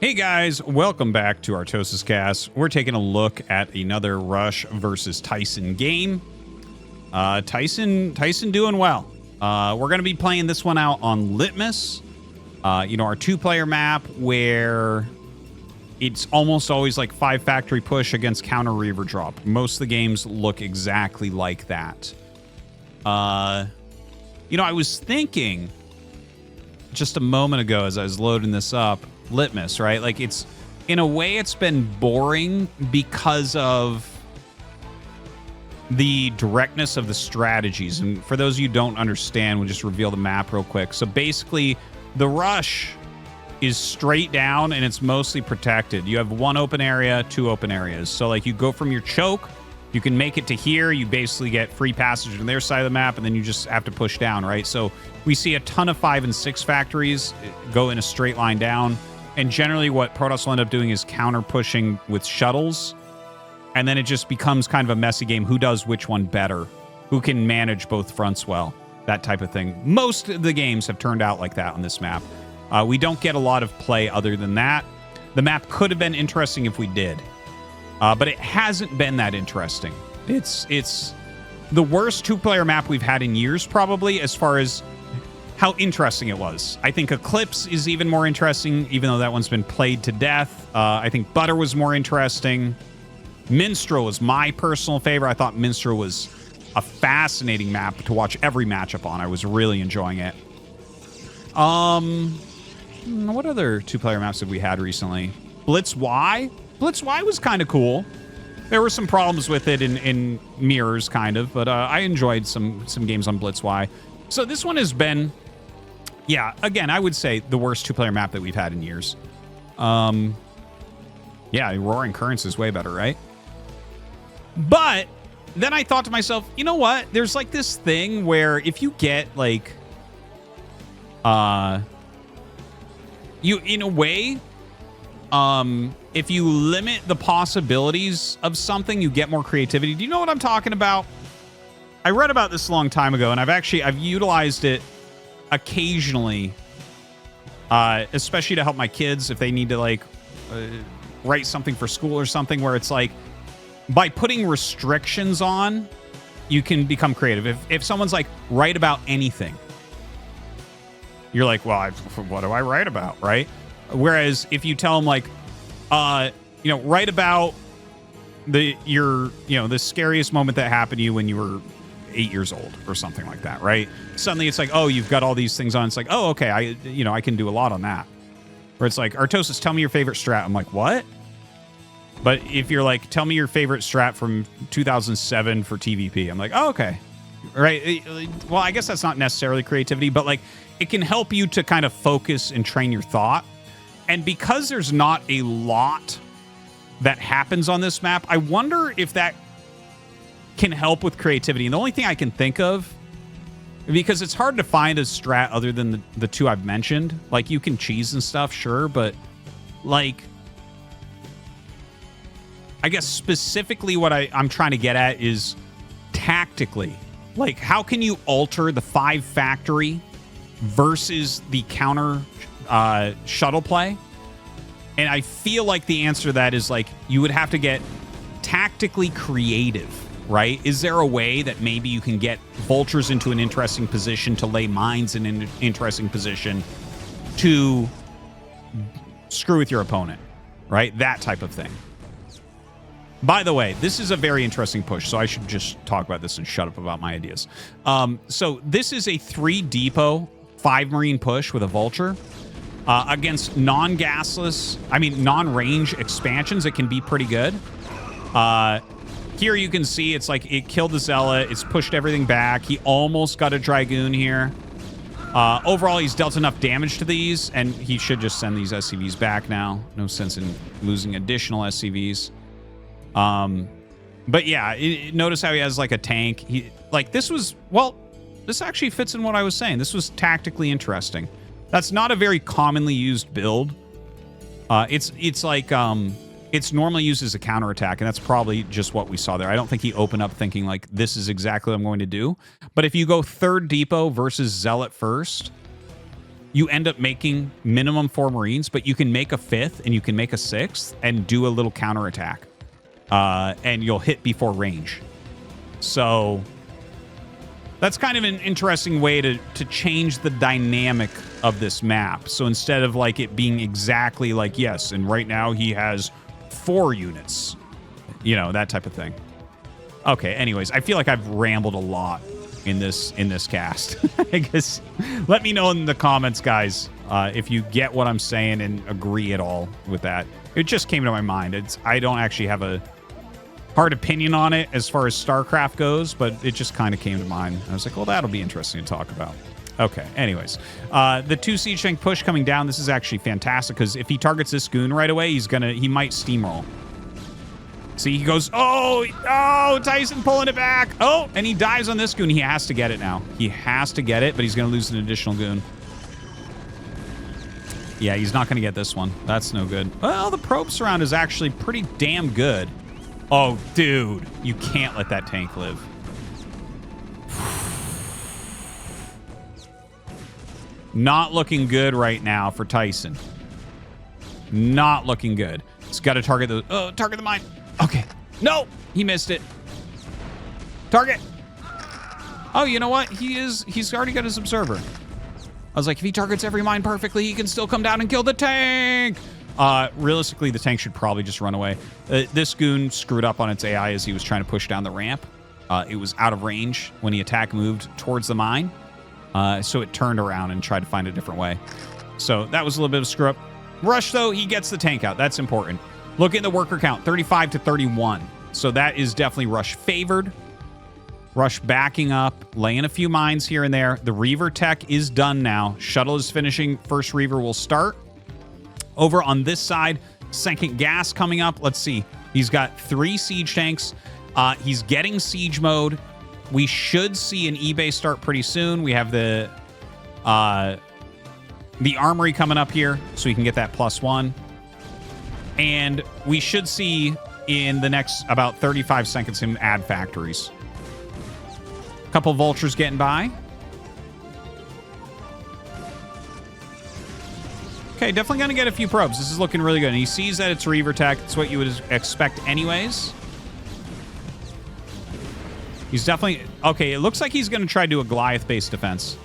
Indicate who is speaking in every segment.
Speaker 1: Hey guys, welcome back to ArtosisCasts. We're taking a look at another Rush versus Tyson game. Tyson doing well. We're going to be playing this one out on Litmus. Our two-player map where it's almost always like 5 factory push against counter reaver drop. Most of the games look exactly like that. I was thinking just a moment ago as I was loading this up, Litmus, right? Like, it's in a way it's been boring because of the directness of the strategies. And for those of you who don't understand, we'll just reveal the map real quick. So basically, the Rush is straight down and it's mostly protected. You have 1 open area, 2 open areas. So like you go from your choke, you can make it to here, you basically get free passage on their side of the map, and then you just have to push down, right? So we see a ton of 5 and 6 factories go in a straight line down. And generally what Protoss will end up doing is counter pushing with shuttles. And then it just becomes kind of a messy game. Who does which one better? Who can manage both fronts well? That type of thing. Most of the games have turned out like that on this map. We don't get a lot of play other than that. The map could have been interesting if we did. But it hasn't been that interesting. It's the worst 2-player map we've had in years, probably, as far as how interesting it was. I think Eclipse is even more interesting, even though that one's been played to death. I think Butter was more interesting. Minstrel was my personal favorite. I thought Minstrel was a fascinating map to watch every matchup on. I was really enjoying it. What other 2-player maps have we had recently? Blitz Y? Blitz Y was kind of cool. There were some problems with it in mirrors, kind of, but I enjoyed some games on Blitz Y. So this one has been, yeah, again, I would say the worst 2-player map that we've had in years. Yeah, Roaring Currents is way better, right? But then I thought to myself, you know what? There's like this thing where if you get like, you, in a way, if you limit the possibilities of something, you get more creativity. Do you know what I'm talking about? I read about this a long time ago, and I've utilized it occasionally, especially to help my kids if they need to like write something for school or something, where it's like by putting restrictions on, you can become creative. If someone's like, write about anything, you're like, well, what do I write about, right? Whereas if you tell them like, write about the scariest moment that happened to you when you were 8 years old or something like that, right? Suddenly it's like, oh, you've got all these things on. It's like, oh, okay, I can do a lot on that. Where it's like, Artosis, tell me your favorite strat. I'm like, what? But if you're like, tell me your favorite strat from 2007 for TVP, I'm like, oh, okay. Right? Well, I guess that's not necessarily creativity, but like it can help you to kind of focus and train your thought. And because there's not a lot that happens on this map, I wonder if that can help with creativity. And the only thing I can think of, because it's hard to find a strat other than the 2 I've mentioned. Like, you can cheese and stuff, sure, but like, I guess specifically what I'm trying to get at is tactically. Like, how can you alter the 5 factory versus the counter shuttle play? And I feel like the answer to that is like, you would have to get tactically creative, right? Is there a way that maybe you can get vultures into an interesting position, to lay mines in an interesting position, to screw with your opponent, right? That type of thing. By the way, this is a very interesting push, so I should just talk about this and shut up about my ideas. So this is a 3 depot, 5 marine push with a vulture. Against non-range expansions, it can be pretty good. Here you can see it's like it killed the Zealot. It's pushed everything back. He almost got a Dragoon here. Overall, he's dealt enough damage to these, and he should just send these SCVs back now. No sense in losing additional SCVs. But yeah, notice how he has like a tank. This actually fits in what I was saying. This was tactically interesting. That's not a very commonly used build. It's normally used as a counterattack, and that's probably just what we saw there. I don't think he opened up thinking like, this is exactly what I'm going to do. But if you go 3rd depot versus Zealot first, you end up making minimum 4 Marines, but you can make a 5th and you can make a 6th and do a little counterattack. And you'll hit before range. So that's kind of an interesting way to change the dynamic of this map. So instead of like it being exactly like, yes, and right now he has 4 units, you know, that type of thing. Okay, anyways, I feel like I've rambled a lot in this cast. I guess let me know in the comments, guys, if you get what I'm saying and agree at all with that. It just came to my mind. I don't actually have a hard opinion on it as far as StarCraft goes, but it just kind of came to mind. I was like, well, that'll be interesting to talk about. Okay, anyways. The 2 siege tank push coming down, this is actually fantastic, because if he targets this goon right away, he might steamroll. See, he goes, oh, Tyson pulling it back. Oh, and he dives on this goon. He has to get it now. He has to get it, but he's going to lose an additional goon. Yeah, he's not going to get this one. That's no good. Well, the probe surround is actually pretty damn good. Oh, dude, you can't let that tank live. Not looking good right now for Tyson. Not looking good. He's got to target the... Oh, target the mine. Okay. No, he missed it. Target. Oh, you know what? He's already got his observer. I was like, if he targets every mine perfectly, he can still come down and kill the tank. Realistically, the tank should probably just run away. This goon screwed up on its AI as he was trying to push down the ramp. It was out of range when the attack moved towards the mine. So it turned around and tried to find a different way. So that was a little bit of a screw up. Rush, though, he gets the tank out. That's important. Look at the worker count, 35 to 31. So that is definitely Rush favored. Rush backing up, laying a few mines here and there. The Reaver tech is done now. Shuttle is finishing. First Reaver will start. Over on this side, second gas coming up. Let's see. He's got 3 siege tanks. He's getting siege mode. We should see an eBay start pretty soon. We have the armory coming up here, so we can get that +1. And we should see in the next about 35 seconds him add factories. Couple vultures getting by. Okay, definitely going to get a few probes. This is looking really good. And he sees that it's Reaver tech. It's what you would expect anyways. He's definitely... Okay, it looks like he's going to try to do a Goliath-based defense.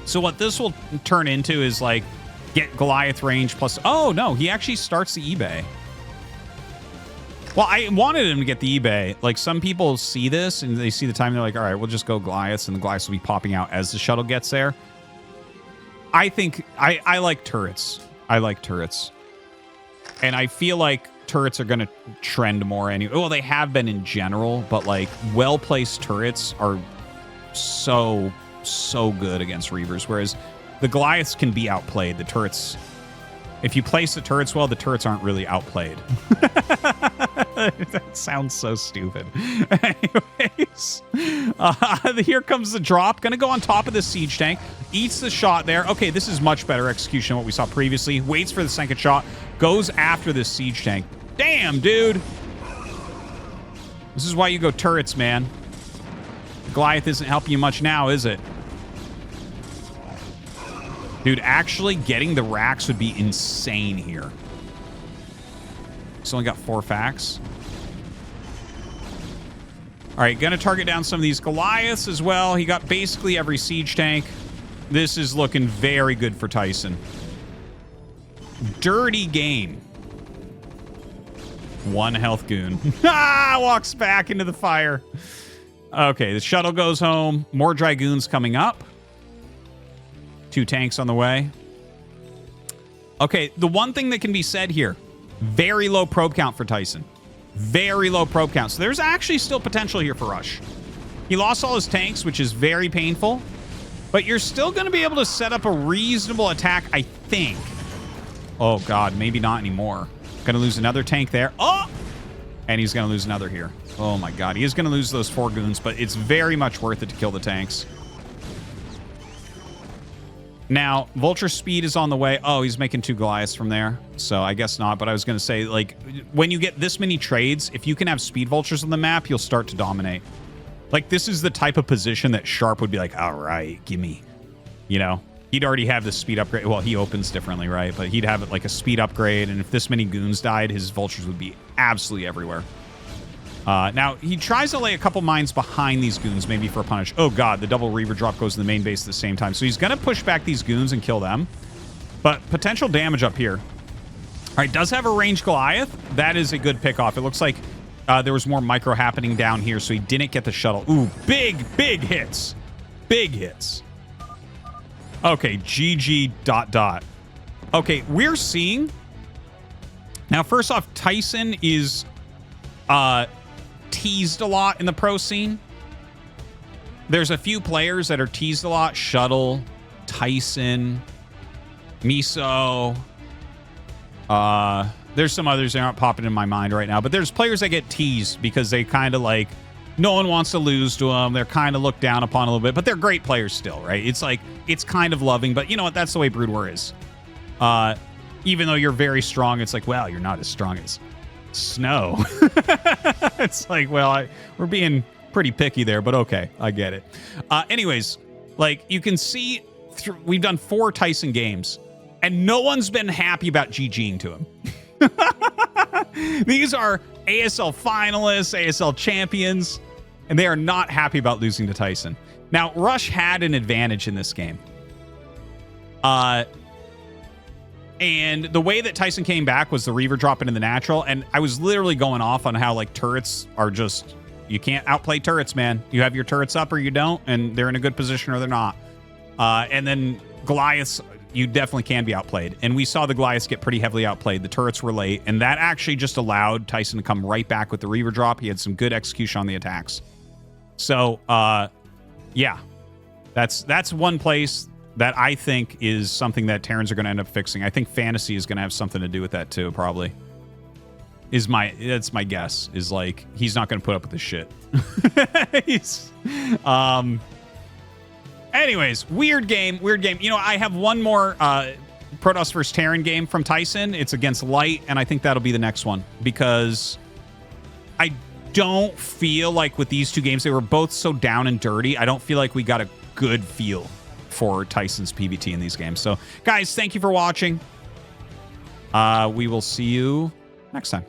Speaker 1: So what this will turn into is, like, get Goliath range plus... Oh, no, he actually starts the eBay. Well, I wanted him to get the eBay. Like, some people see this, and they see the time, and they're like, all right, we'll just go Goliaths, and the Goliaths will be popping out as the shuttle gets there. I think... I like turrets. I like turrets. And I feel like turrets are going to trend more anyway. Well, they have been in general, but, like, well-placed turrets are so good against Reavers, whereas the Goliaths can be outplayed. The turrets... If you place the turrets well, the turrets aren't really outplayed. That sounds so stupid. Anyways, here comes the drop. Going to go on top of the siege tank. Eats the shot there. Okay, this is much better execution than what we saw previously. Waits for the second shot. Goes after this siege tank. Damn, dude. This is why you go turrets, man. Goliath isn't helping you much now, is it? Dude, actually getting the racks would be insane here. He's only got 4 facts. All right, gonna target down some of these Goliaths as well. He got basically every siege tank. This is looking very good for Tyson. Dirty game. 1 health goon. Walks back into the fire. Okay, the shuttle goes home. More Dragoons coming up. 2 tanks on the way. Okay, the one thing that can be said here, very low probe count for Tyson. Very low probe count. So there's actually still potential here for Rush. He lost all his tanks, which is very painful. But you're still going to be able to set up a reasonable attack, I think. Oh, God, maybe not anymore. Going to lose another tank there. Oh! And he's going to lose another here. Oh, my God. He is going to lose those 4 goons, but it's very much worth it to kill the tanks. Now, Vulture speed is on the way. Oh, he's making 2 Goliaths from there. So I guess not. But I was going to say, like, when you get this many trades, if you can have speed vultures on the map, you'll start to dominate. Like, this is the type of position that Sharp would be like, all right, gimme. You know? He'd already have the speed upgrade. Well, he opens differently, right? But he'd have it like a speed upgrade, and if this many goons died, his vultures would be absolutely everywhere. Now, he tries to lay a couple mines behind these goons, maybe for a punish. Oh, God, the double Reaver drop goes to the main base at the same time. So he's going to push back these goons and kill them. But potential damage up here. All right, does have a ranged Goliath. That is a good pickoff. It looks like there was more micro happening down here, so he didn't get the shuttle. Ooh, big hits. Big hits. Okay, GG ... Okay, we're seeing... Now, first off, Tyson is teased a lot in the pro scene. There's a few players that are teased a lot. Shuttle, Tyson, Miso. There's some others that aren't popping in my mind right now. But there's players that get teased because they kind of like... No one wants to lose to them. They're kind of looked down upon a little bit. But they're great players still, right? It's like... It's kind of loving. But you know what? That's the way Brood War is. Even though you're very strong, it's like, well, you're not as strong as Snow. It's like, well, we're being pretty picky there, but okay, I get it. Anyways, like you can see, we've done 4 Tyson games, and no one's been happy about GGing to him. These are ASL finalists, ASL champions, and they are not happy about losing to Tyson. Now, Rush had an advantage in this game. And the way that Tyson came back was the Reaver dropping in the natural. And I was literally going off on how, like, turrets are just... You can't outplay turrets, man. You have your turrets up or you don't, and they're in a good position or they're not. And then Goliaths, you definitely can be outplayed. And we saw the Goliaths get pretty heavily outplayed. The turrets were late, and that actually just allowed Tyson to come right back with the Reaver drop. He had some good execution on the attacks. So, yeah. That's one place... that I think is something that Terrans are going to end up fixing. I think Fantasy is going to have something to do with that too, probably. That's my guess, is like, he's not going to put up with this shit. Anyways, weird game. You know, I have one more Protoss vs. Terran game from Tyson. It's against Light, and I think that'll be the next one, because I don't feel like with these two games, they were both so down and dirty. I don't feel like we got a good feel for Tyson's PvT in these games. So, guys, thank you for watching. We will see you next time.